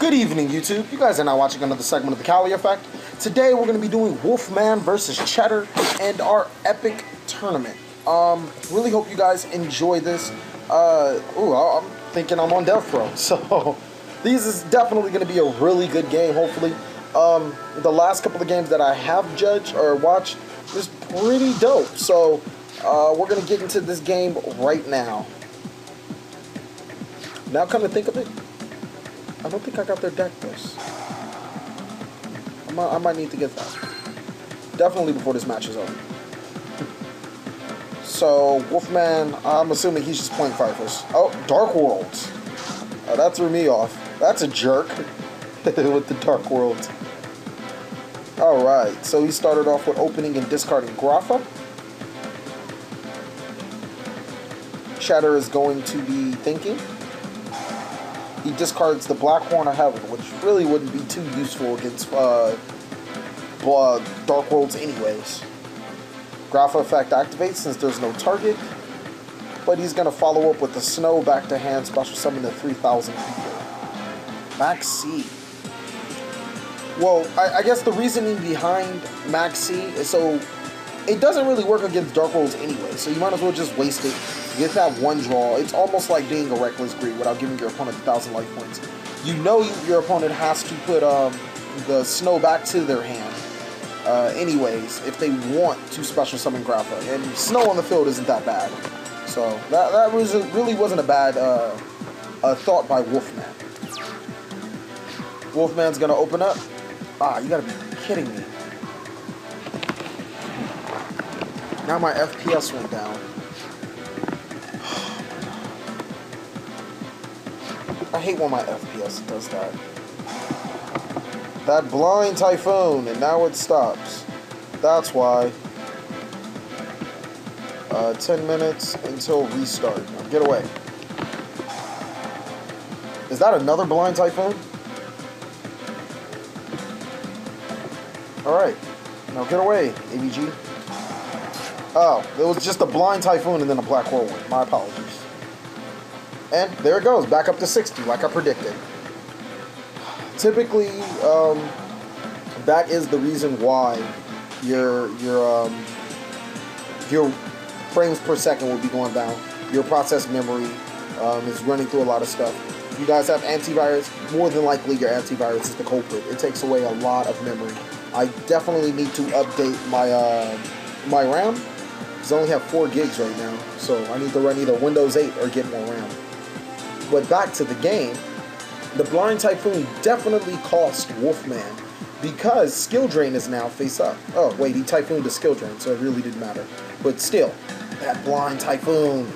Good evening, YouTube. You guys are now watching another segment of the TheCaliEffect. Today we're going to be doing Wolfman versus Cheddar and our epic tournament. Really hope you guys enjoy this. I'm thinking I'm on Devpro, so this is definitely going to be a really good game, hopefully. The last couple of games that I have judged or watched is pretty dope, so we're going to get into this game right now. Now come to think of it, I don't think I got their deck list. I might need to get that. Definitely before this match is over. So, Wolfman, I'm assuming he's just playing Firefish. Oh, Darkworld. That threw me off. That's a jerk with the Darkworld. Alright, so he started off with opening and discarding Grapha. Cheddar is going to be thinking. He discards the Black Horn of Heaven, which really wouldn't be too useful against Darkworlds anyways. Grapha effect activates since there's no target, but he's going to follow up with the Snow back to hand, special summon the 3,000 people. Max C. Well, I guess the reasoning behind Max C is so it doesn't really work against Darkworlds anyway, so you might as well just waste it. Get that one draw. It's almost like being a Reckless Greed without giving your opponent 1,000 life points. You know your opponent has to put the Snow back to their hand anyways if they want to special summon Grapha. And Snow on the field isn't that bad. So that really wasn't a bad thought by Wolfman. Wolfman's going to open up. Ah, you got to be kidding me. Now my FPS went down. I hate when my FPS does that. That blind typhoon, and now it stops. That's why. 10 minutes until restart. Now get away. Is that another blind typhoon? Alright. Now get away, AVG. Oh, it was just a blind typhoon and then a black whirlwind. My apologies. And there it goes, back up to 60, like I predicted. Typically, that is the reason why your frames per second will be going down. Your process memory is running through a lot of stuff. If you guys have antivirus, more than likely your antivirus is the culprit. It takes away a lot of memory. I definitely need to update my RAM. I only have 4 gigs right now, so I need to run either Windows 8 or get more RAM. But back to the game, the Blind Typhoon definitely cost Wolfman because Skill Drain is now face up. Oh, wait, he Typhooned the Skill Drain, so it really didn't matter. But still, that Blind Typhoon.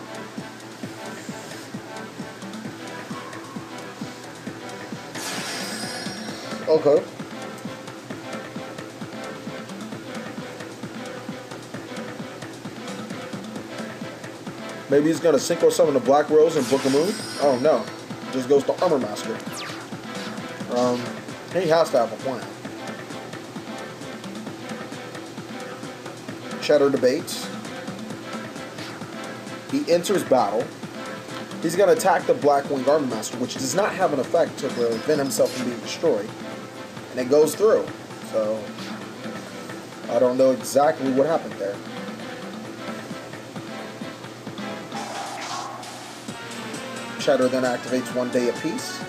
Okay. Maybe he's going to Synchro Summon the Black Rose and Book a Moon? Oh no. Just goes to Armor Master. He has to have a plan. Cheddar debates. He enters battle. He's going to attack the Blackwing Armor Master, which does not have an effect to prevent himself from being destroyed. And it goes through. So, I don't know exactly what happened there. Cheddar then activates 1 day apiece.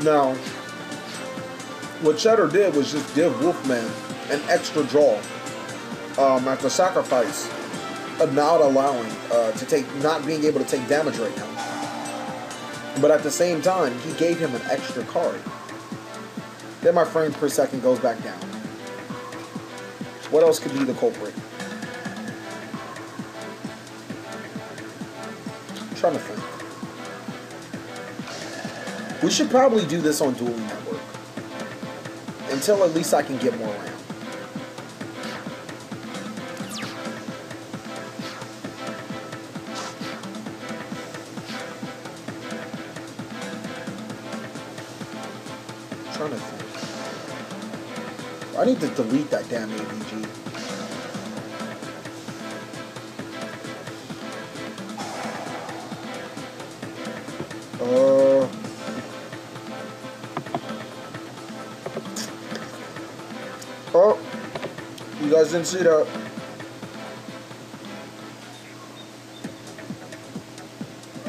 Now, what Cheddar did was just give Wolfman an extra draw at the sacrifice of not allowing not being able to take damage right now. But at the same time, he gave him an extra card. Then my frames per second goes back down. What else could be the culprit? I'm trying to think. We should probably do this on Dueling Network. Until at least I can get more RAM. I'm trying to think. I need to delete that damn AVG. guys didn't see that.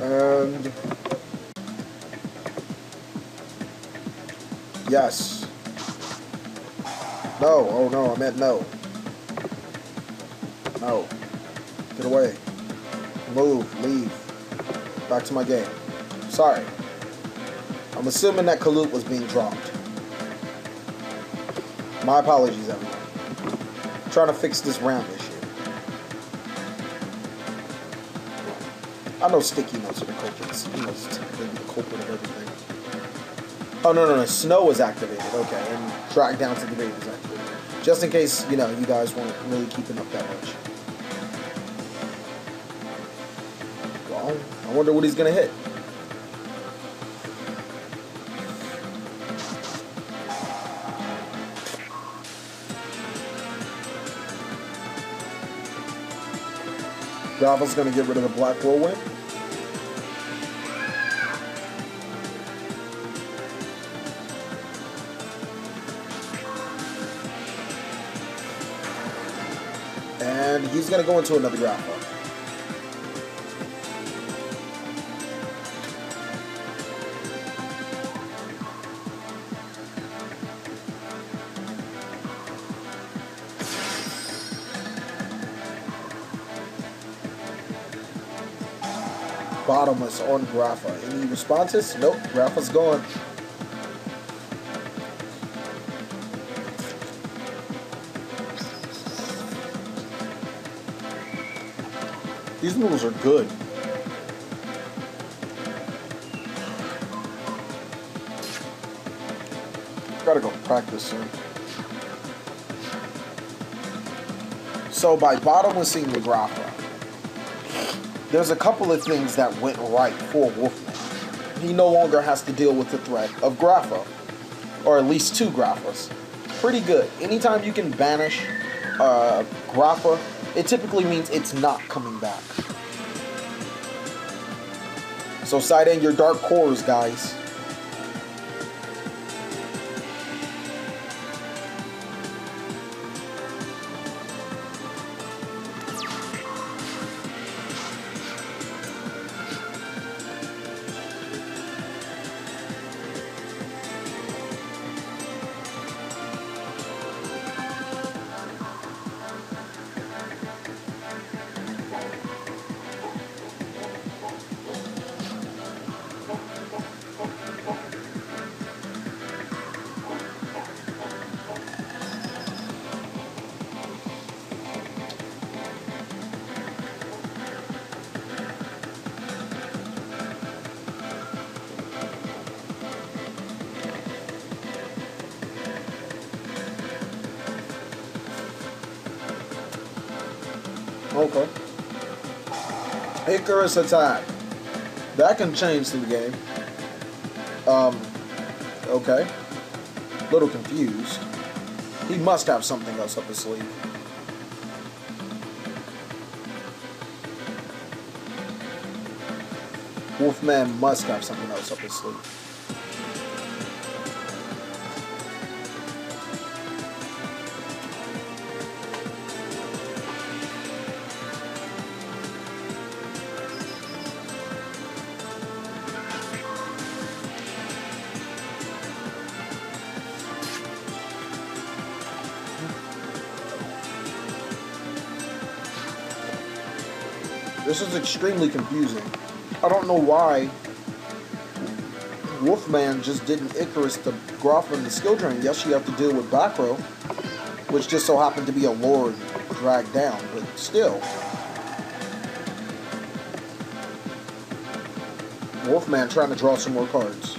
And yes. No. Oh no, I meant no. No. Get away. Move. Leave. Back to my game. Sorry. I'm assuming that Kaloot was being dropped. My apologies, everyone. I'm trying to fix this ramp issue. I know sticky notes are the culprits. You know, it's typically the culprit of everything. Oh, no. Snow is activated. Okay, and drag down to the grave is activated. Just in case, you know, you guys weren't really keeping up that much. Well, I wonder what he's going to hit. Gravel's going to get rid of the Black Whirlwind. And he's going to go into another Grapple. Bottomless on Grapha. Any responses? Nope. Grapha's gone. These noodles are good. Gotta go practice soon. So by bottomlessing the Grapha, there's a couple of things that went right for Wolfman. He no longer has to deal with the threat of Grapha, or at least 2 Graphas. Pretty good. Anytime you can banish Grapha, it typically means it's not coming back. So side in your dark cores, guys. Okay. Icarus attack. That can change the game. Okay. Little confused. He must have something else up his sleeve. Wolfman must have something else up his sleeve. This is extremely confusing. I don't know why Wolfman just didn't Icarus the Grapha in the skill drain. Yes, you have to deal with Backrow, which just so happened to be a Lord dragged down, but still. Wolfman trying to draw some more cards.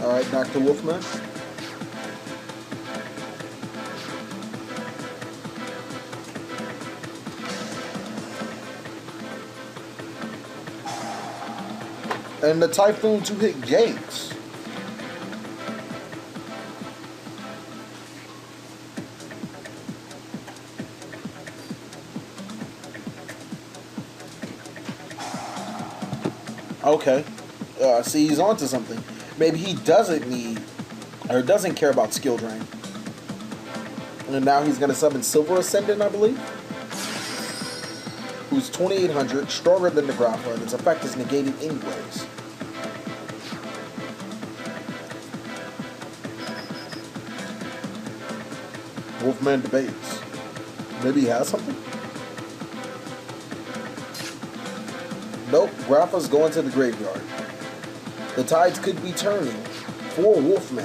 Alright, back to Wolfman. And the Typhoon to hit Gates. Okay. See, he's onto something. Maybe he doesn't need, or doesn't care about skill drain. And now he's going to summon Silver Ascendant, I believe. Who's 2800, stronger than the Grappa, and its effect is negated anyways. Wolfman debates. Maybe he has something? Nope, Grappa's going to the graveyard. The tides could be turning for Wolfman.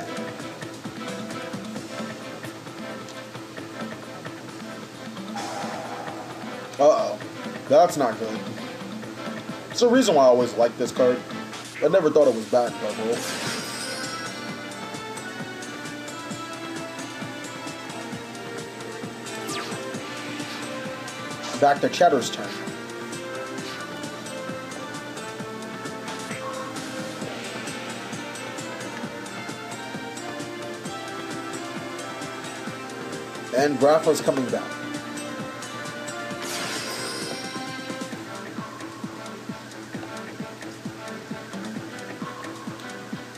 Uh-oh. That's not good. It's the reason why I always liked this card. I never thought it was bad in Darkworld. Back to Cheddar's turn. And Grappa's coming down.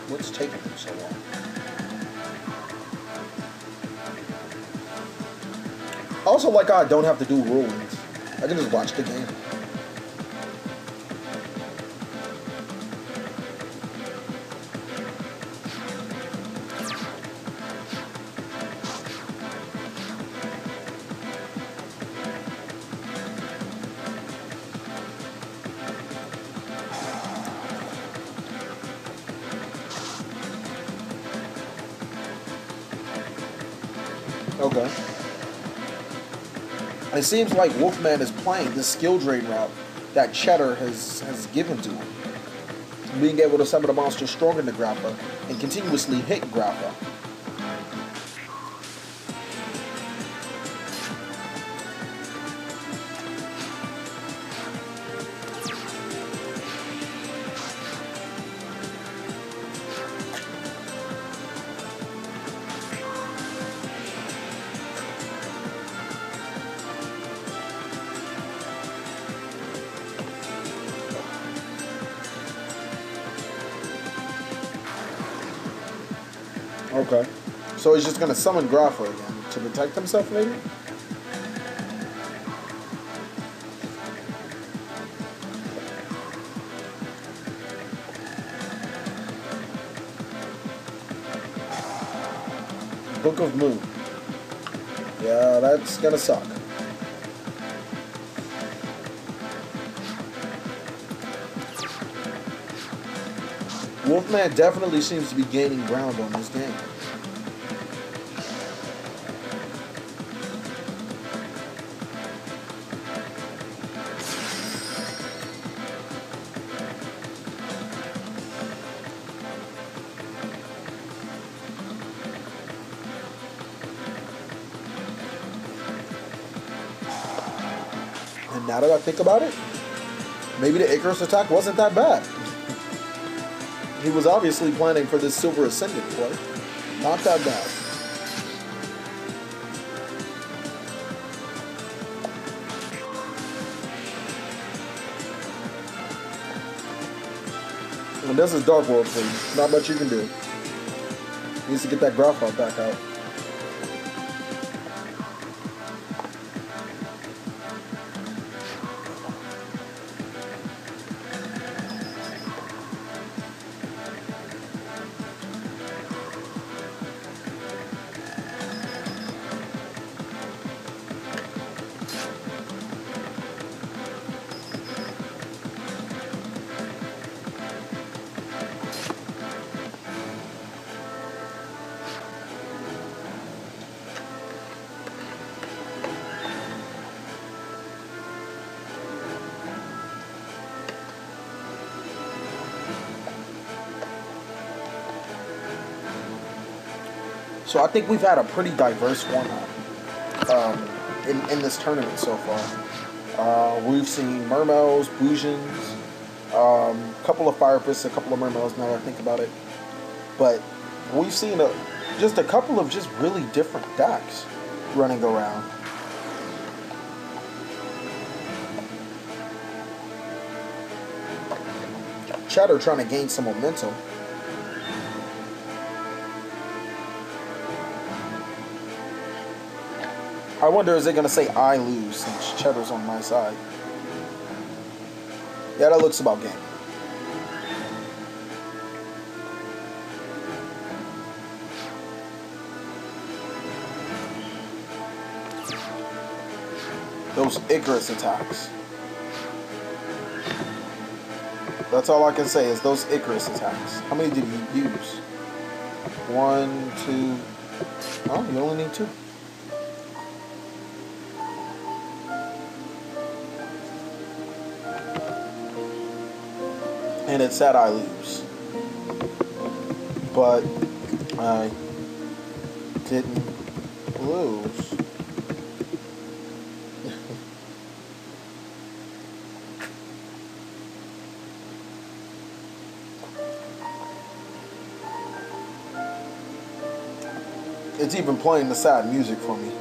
What's taking him so long? I also like how I don't have to do rulings. I can just watch the game. Okay. It seems like Wolfman is playing this skill drain route that Cheddar has given to him. Being able to summon a monster stronger than Grappa and continuously hit Grappa. Okay. So he's just going to summon Grappa again to protect himself, maybe? Book of Moon. Yeah, that's going to suck. Wolfman definitely seems to be gaining ground on this game. And now that I think about it, maybe the Icarus attack wasn't that bad. He was obviously planning for this Silver Ascendant play. Not that bad. And this is Darkworld for you. Not much you can do. He needs to get that Grappa back out. So I think we've had a pretty diverse format in this tournament so far. We've seen Mermails, Boujins, a couple of Fire Fists, a couple of Mermails now that I think about it. But we've seen just a couple of just really different decks running around. Cheddar trying to gain some momentum. I wonder, is it going to say I lose since Cheddar's on my side? Yeah, that looks about game. Those Icarus attacks. That's all I can say is those Icarus attacks. How many did you use? 1, 2. Oh, you only need 2. And it said I lose. But I didn't lose. It's even playing the sad music for me.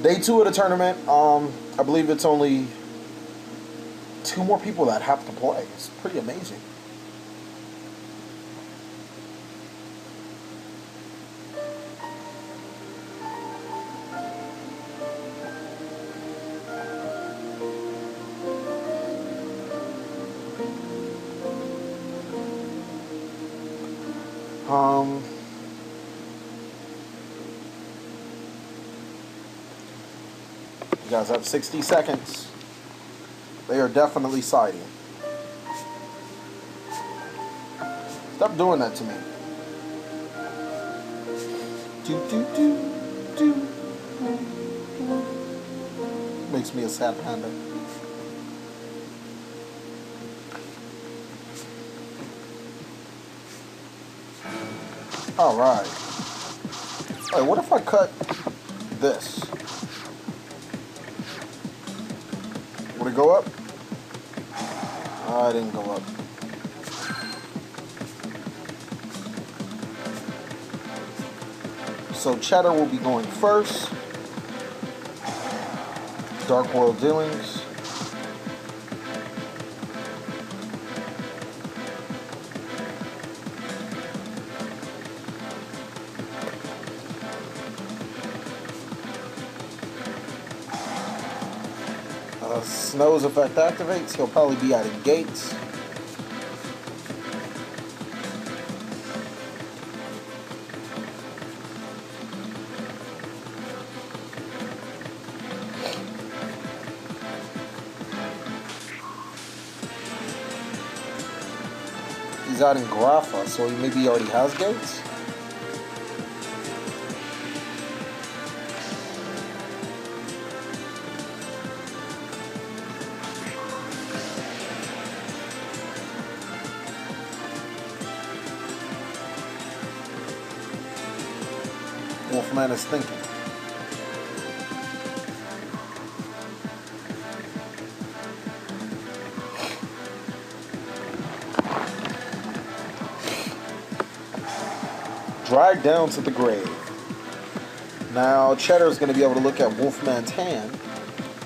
Day 2 of the tournament. I believe it's only 2 more people that have to play. It's pretty amazing. You guys have 60 seconds. They are definitely siding. Stop doing that to me. Makes me a sad panda. Alright. Hey, what if I cut this? Would it go up? I didn't go up. So Cheddar will be going first. Darkworld Dealings. Snow's effect activates. He'll probably be out of gates. He's out in Grapha, so maybe he already has gates. Wolfman is thinking. Drag down to the grave. Now Cheddar's going to be able to look at Wolfman's hand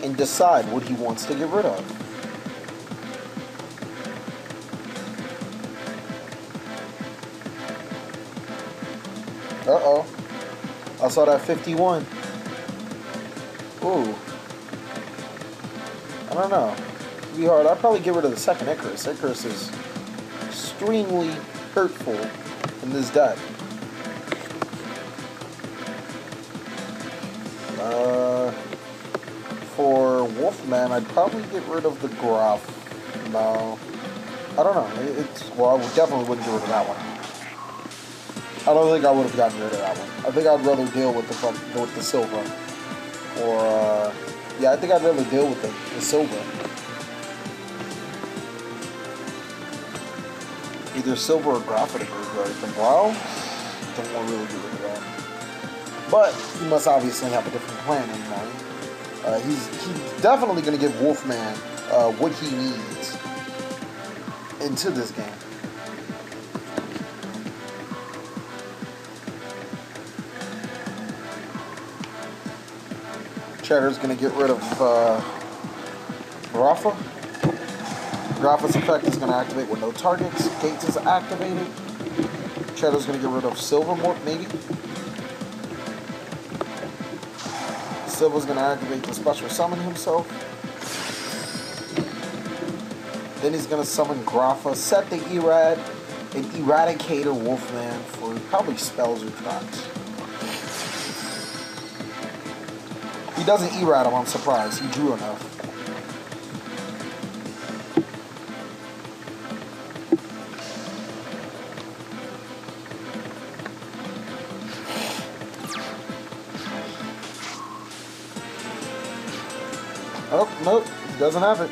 and decide what he wants to get rid of. Uh-oh. I saw that 51. Ooh. I don't know. It'd be hard. I'd probably get rid of the second Icarus. Icarus is extremely hurtful in this deck. For Wolfman, I'd probably get rid of the Graph. No. I don't know. Well, I definitely wouldn't get rid of that one. I don't think I would have gotten rid of that one. I think I'd rather deal with the silver. Or, yeah, I think I'd rather deal with the silver. Either silver or graphite graveyard. The brow, don't want to really get rid of that. But he must obviously have a different plan in mind. He's definitely going to give Wolfman what he needs into this game. Cheddar's going to get rid of Rafa. Rafa's effect is going to activate with no targets. Gates is activated. Cheddar's going to get rid of Silver Morph, maybe. Silver's going to activate the special summon himself. Then he's going to summon Grafa, set the Erad, and Eradicator Wolfman for probably spells or traps. He doesn't Erad him, I'm surprised. He drew enough. Oh, nope, doesn't have it.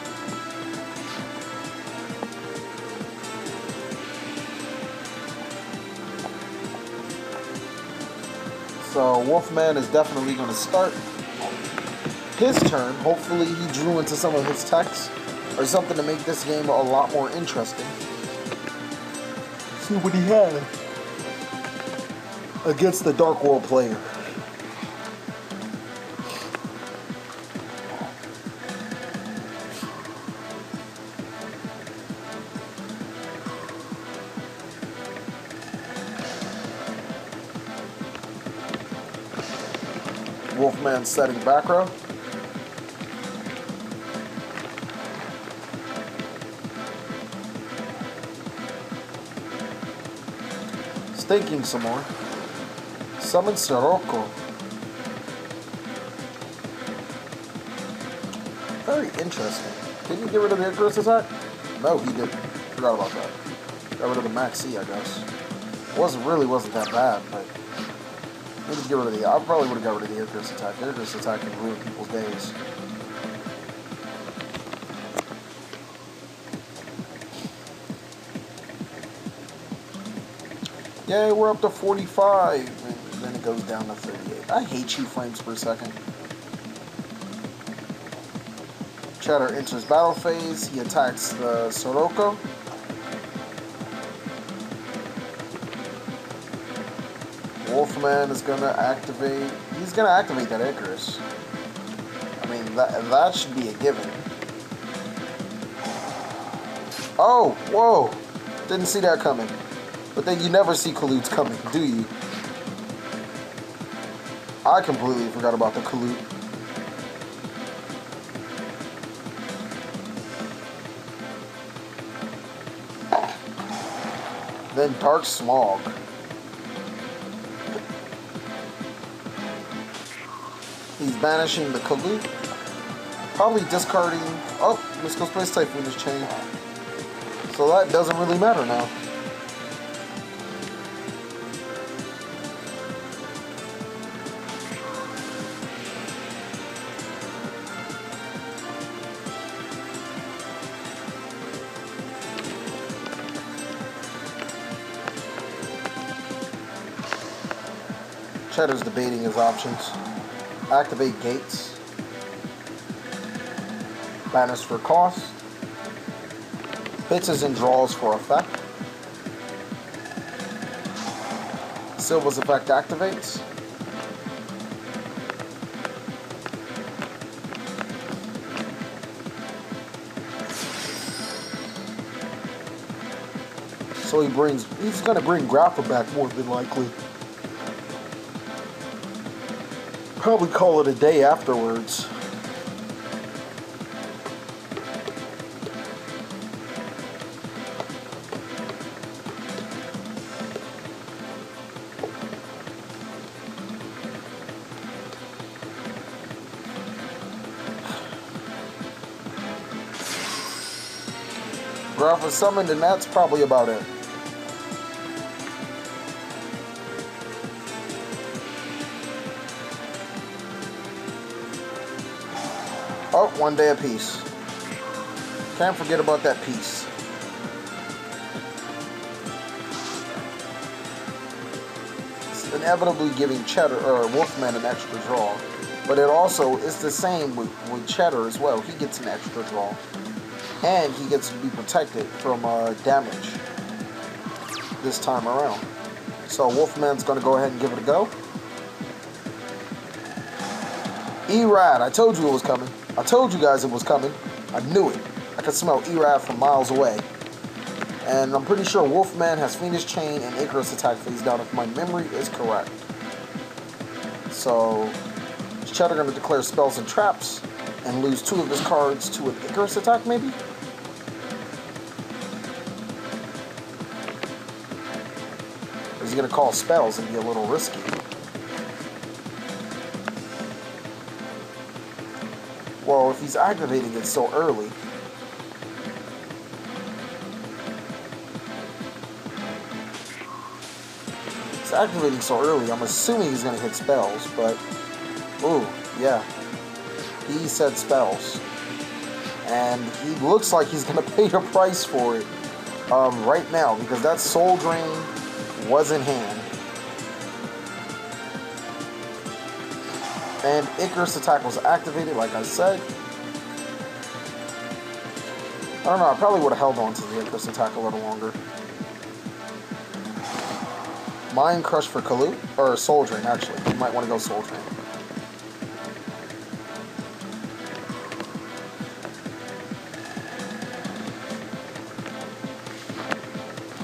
So Wolfman is definitely going to start his turn. Hopefully he drew into some of his text or something to make this game a lot more interesting. See what he had against the Darkworld player. Wolfman setting back row. Thinking some more. Summon Sirocco. Very interesting. Did he get rid of the Icarus attack? No, he didn't. Forgot about that. Got rid of the Max C, I guess. Wasn't that bad, but I need to get rid of the. I probably would have got rid of the Icarus attack. The Icarus attack can ruin people's days. Yay, we're up to 45, and then it goes down to 38. I hate 2 frames per second. Cheddar enters battle phase. He attacks the Sirocco. Wolfman is gonna activate. He's gonna activate that Icarus. I mean, that should be a given. Oh, whoa! Didn't see that coming. But then you never see Kalut's coming, do you? I completely forgot about the Kalut. Then Dark Smog. He's banishing the Kalut. Probably discarding... Oh, Mystical Space Typhoon is chained. So that doesn't really matter now. Cheddar's debating his options. Activate Gates. Banish for cost. Hits and draws for effect. Silver's effect activates. So he's gonna bring Grappa back more than likely. Probably call it a day afterwards. Grappa summoned, and that's probably about it. Oh, 1 day apiece. Can't forget about that piece. It's inevitably giving Cheddar or Wolfman an extra draw, but it also is the same with Cheddar as well. He gets an extra draw, and he gets to be protected from damage this time around. So Wolfman's going to go ahead and give it a go. Erad, I told you it was coming. I told you guys it was coming. I knew it. I could smell Erad from miles away. And I'm pretty sure Wolfman has Fiendish Chain and Icarus Attack face down if my memory is correct. So, is Cheddar going to declare spells and traps and lose 2 of his cards to an Icarus Attack maybe? Or is he going to call spells and be a little risky? Well, if he's activating it so early, activating so early, I'm assuming he's going to hit spells, but ooh, yeah, he said spells, and he looks like he's going to pay the price for it right now, because that Soul Drain was in hand, and Icarus Attack was activated, like I said. I don't know, I probably would have held on to the Icarus Attack a little longer. Mind Crush for Kalut, or Soul Drain, actually. You might want to go Soul Drain.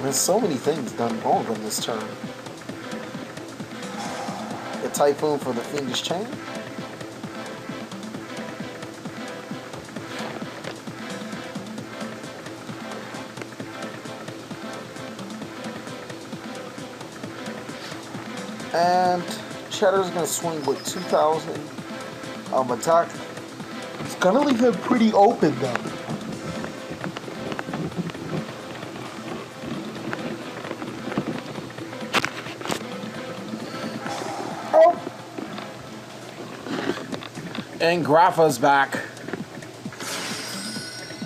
There's so many things done wrong on this turn. The Typhoon for the Fiendish Chain. And Cheddar's going to swing with 2,000 attack. It's going to leave him pretty open though. Oh. And Grapha's back.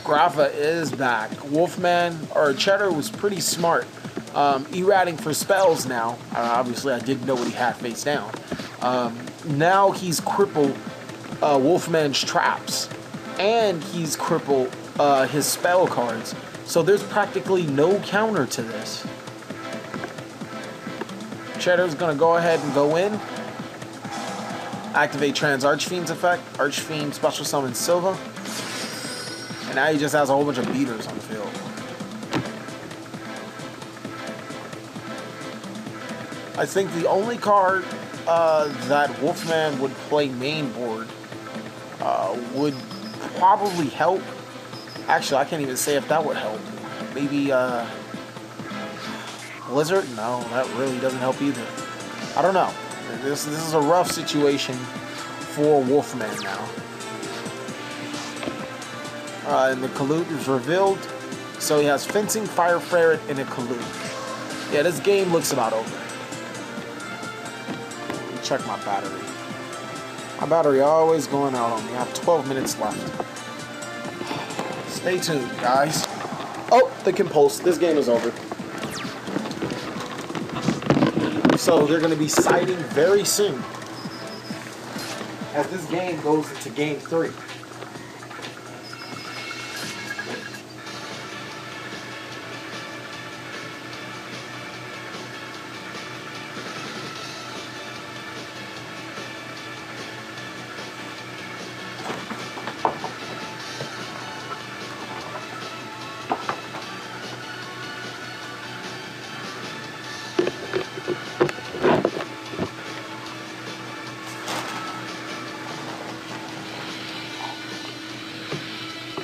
Grapha is back. Wolfman, or Cheddar, was pretty smart. Erading for spells now. Obviously, I didn't know what he had face down. Now he's crippled Wolfman's traps, and he's crippled his spell cards. So there's practically no counter to this. Cheddar's gonna go ahead and go in. Activate Trans Archfiend's effect. Archfiend special summon Silva. And now he just has a whole bunch of beaters on the field. I think the only card that Wolfman would play main board would probably help. Actually, I can't even say if that would help. Maybe Blizzard? No, that really doesn't help either. I don't know. This is a rough situation for Wolfman now. And the Kalut is revealed. So he has Fencing, Fire Ferret, and a Kalut. Yeah, this game looks about over. Check my battery. My battery always going out on me. I have 12 minutes left. Stay tuned, guys. Oh, the Compulse. This game is over. So they're going to be sighting very soon as this game goes into game 3.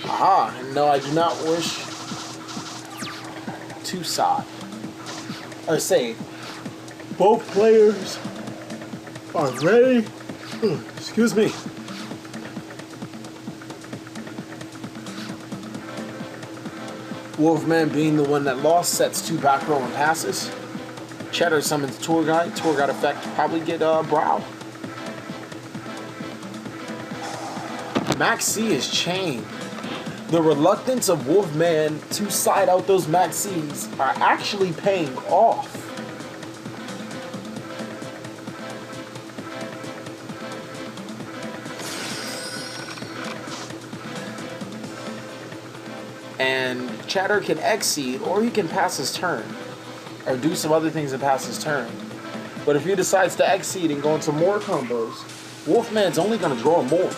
Aha, and no, I do not wish to side. Or say, both players are ready. Excuse me. Wolfman, being the one that lost, sets 2 back row and passes. Cheddar summons Tour Guide. Tour Guide effect probably get Brow. Max C is chained. The reluctance of Wolfman to side out those Max C's are actually paying off. And Cheddar can exceed, or he can pass his turn, or do some other things and pass his turn. But if he decides to exceed and go into more combos, Wolfman's only going to draw more.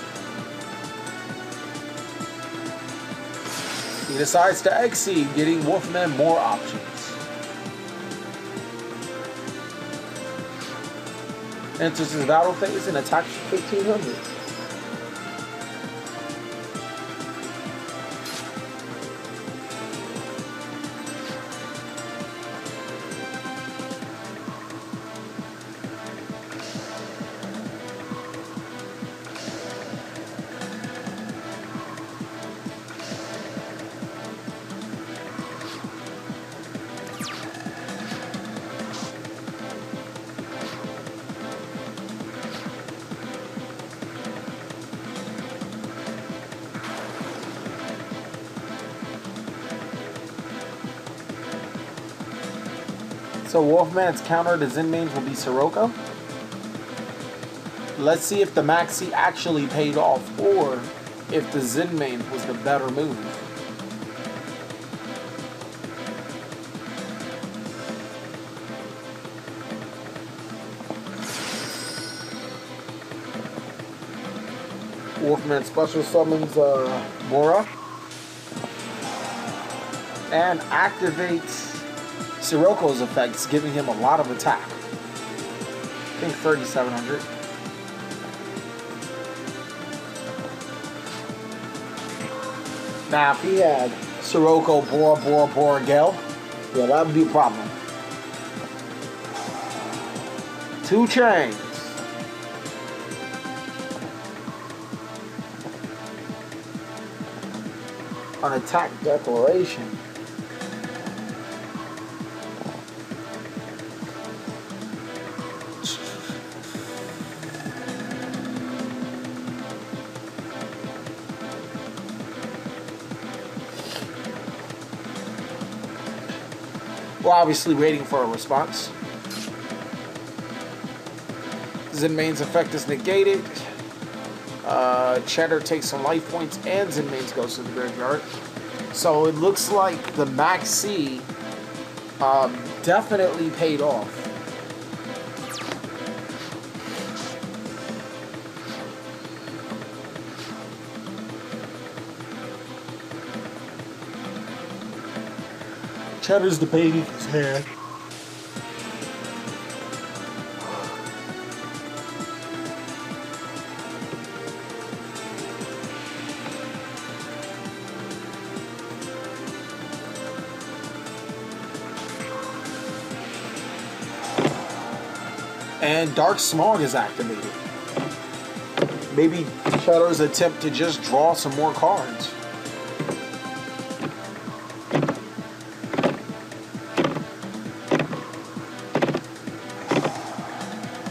He decides to exceed, getting Wolfman more options. Enters his battle phase and attacks for 1,500. So Wolfman's counter to Zinmane's will be Sirocco. Let's see if the Maxi actually paid off, or if the Zinmane was the better move. Wolfman special summons Mora and activates Sirocco's effects, giving him a lot of attack. I think 3,700. Now, if he had Sirocco, Bora, Gale, yeah, that would be a problem. 2 chains. An attack declaration. We're obviously waiting for a response. Zinmane's effect is negated. Cheddar takes some life points, and Zinmane's goes to the graveyard. So it looks like the Maxi definitely paid off. Cheddar's debating his hand. And Dark Smog is activated. Maybe Cheddar's attempt to just draw some more cards.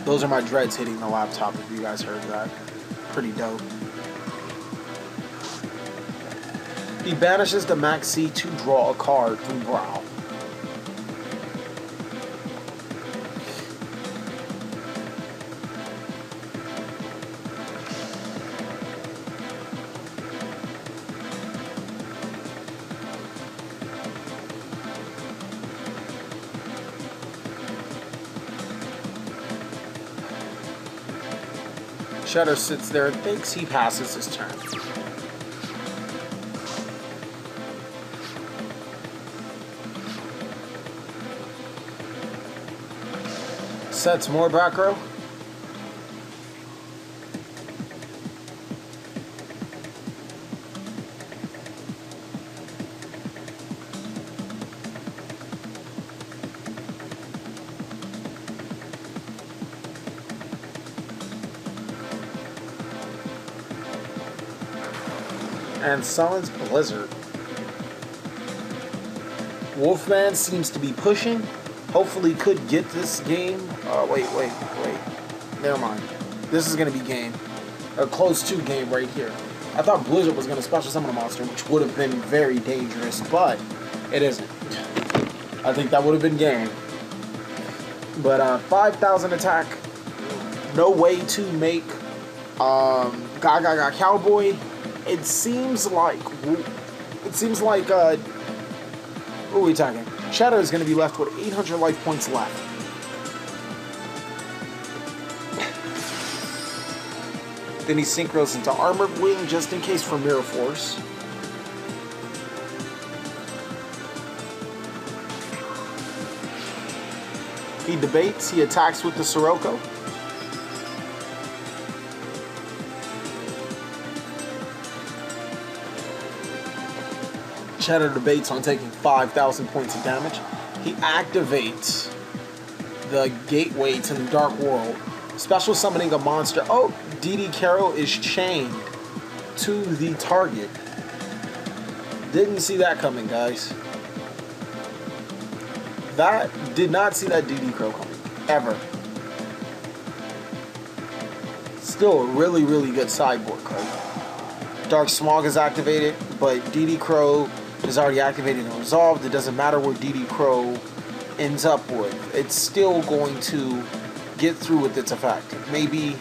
Those are my dreads hitting the laptop, if you guys heard that. Pretty dope. He banishes the Maxi to draw a card from Brow. Cheddar sits there and thinks he passes his turn. Sets more back row. And summons Blizzard. Wolfman seems to be pushing. Hopefully could get this game. Wait. Never mind. This is going to be game. A close to game right here. I thought Blizzard was going to special summon a monster, which would have been very dangerous, but it isn't. I think that would have been game. But 5,000 attack. No way to make Gaga Cowboy. It seems like what are we talking? Shadow is going to be left with 800 life points left. Then he synchros into Armored Wing just in case for Mirror Force. He debates, he attacks with the Sirocco. Cheddar debates on taking 5,000 points of damage. He activates the gateway to the Darkworld, special summoning a monster. Oh, DD Carroll is chained to the target. Didn't see that coming, guys. That did not see that DD Crow coming, ever. Still a really, really good sideboard card. Dark Smog is activated, but DD Crow is already activated and resolved. It doesn't matter where DD Crow ends up with. It's still going to get through with its effect. Maybe,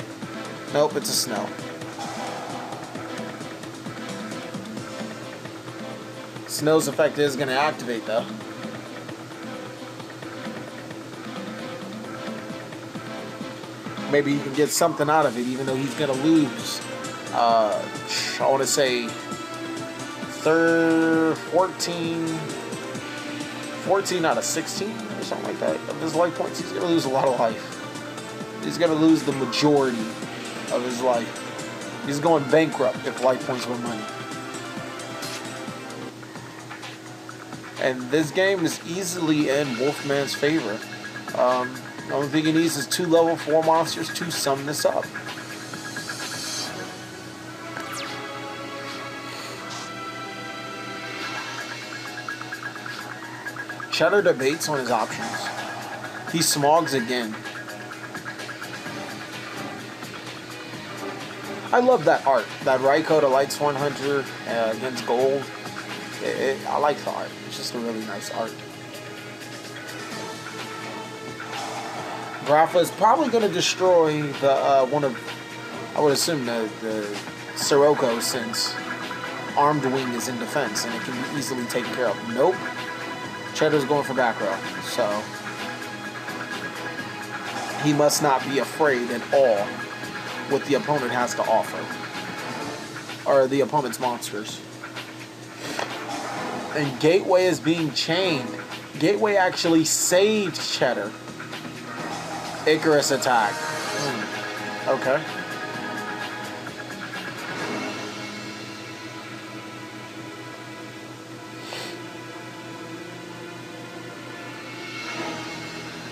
nope, it's a Snow. Snow's effect is going to activate though. Maybe he can get something out of it, even though he's going to lose. I want to say 14 out of 16 or something like that of his life points. He's going to lose a lot of life. He's going to lose the majority of his life. He's going bankrupt if life points were money. And this game is easily in Wolfman's favor. The only thing he needs is 2 level 4 monsters to sum this up. Cheddar debates on his options. He smogs again. I love that art. That Raikou to Light Sworn Hunter against gold. I like the art. It's just a really nice art. Grapha is probably going to destroy the one of, I would assume, the Sirocco, since Armed Wing is in defense and it can be easily taken care of. Nope. Cheddar's going for back row, so he must not be afraid at all what the opponent has to offer, or the opponent's monsters. And Gateway is being chained. Gateway actually saved Cheddar. Icarus attack. Okay.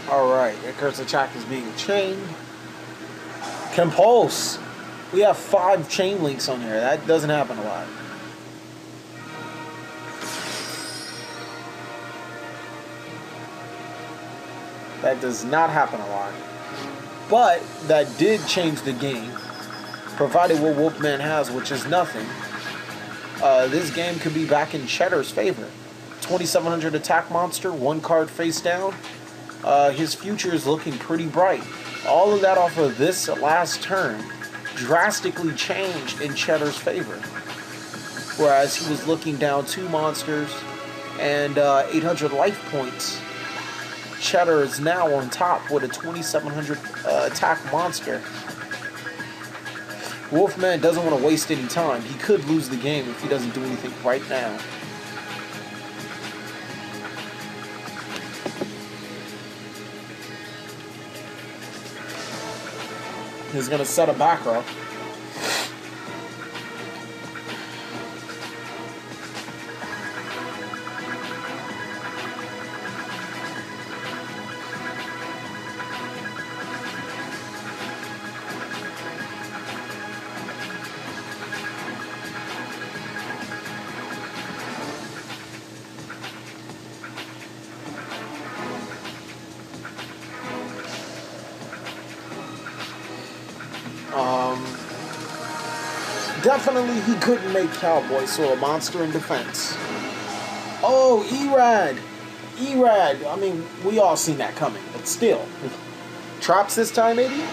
Alright, Icarus attack is being chained. Compulse. We have 5 chain links on here. That doesn't happen a lot. That does not happen a lot. But that did change the game, provided what Wolfman has, which is nothing. This game could be back in Cheddar's favor. 2700 attack monster, 1 card face down. His future is looking pretty bright. All of that off of this last turn drastically changed in Cheddar's favor. Whereas he was looking down 2 monsters and 800 life points. Cheddar is now on top with a 2700 attack monster. Wolfman doesn't want to waste any time. He could lose the game if he doesn't do anything right now. He's going to set a back row. Definitely he couldn't make Cowboy, so a monster in defense. Oh, Erad! Erad! I mean, we all seen that coming, but still. Traps this time, maybe?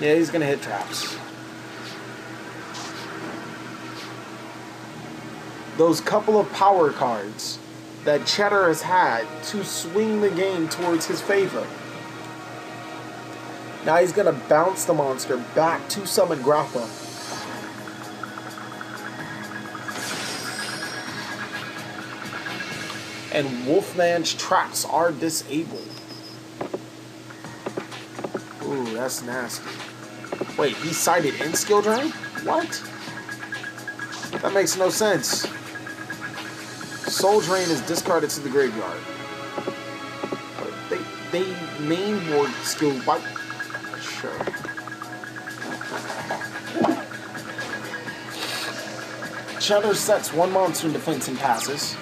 Yeah, he's gonna hit traps. Those couple of power cards that Cheddar has had to swing the game towards his favor. Now he's going to bounce the monster back to summon Grappa. And Wolfman's traps are disabled. Ooh, that's nasty. Wait, he sighted in skill drain? What? That makes no sense. Soul Drain is discarded to the graveyard. But they main board skill. What? Sure. Cheddar sets one monster in defense and passes.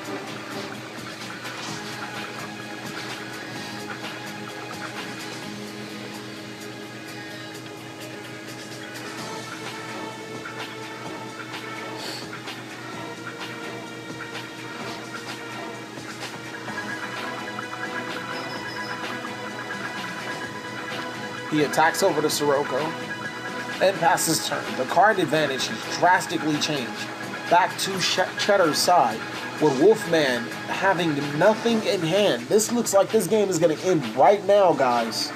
He attacks over to Sirocco and passes turn. The card advantage has drastically changed. Back to Cheddar's side, with Wolfman having nothing in hand. This looks like this game is going to end right now, guys.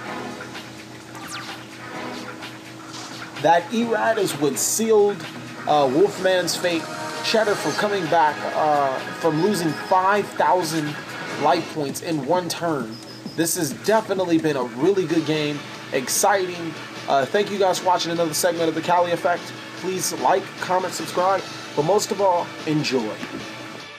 That Erad is what sealed Wolfman's fate. Cheddar from coming back from losing 5,000 life points in one turn. This has definitely been a really good game. Exciting. Thank you guys for watching another segment of the Cali Effect. Please like, comment, subscribe, but most of all, enjoy.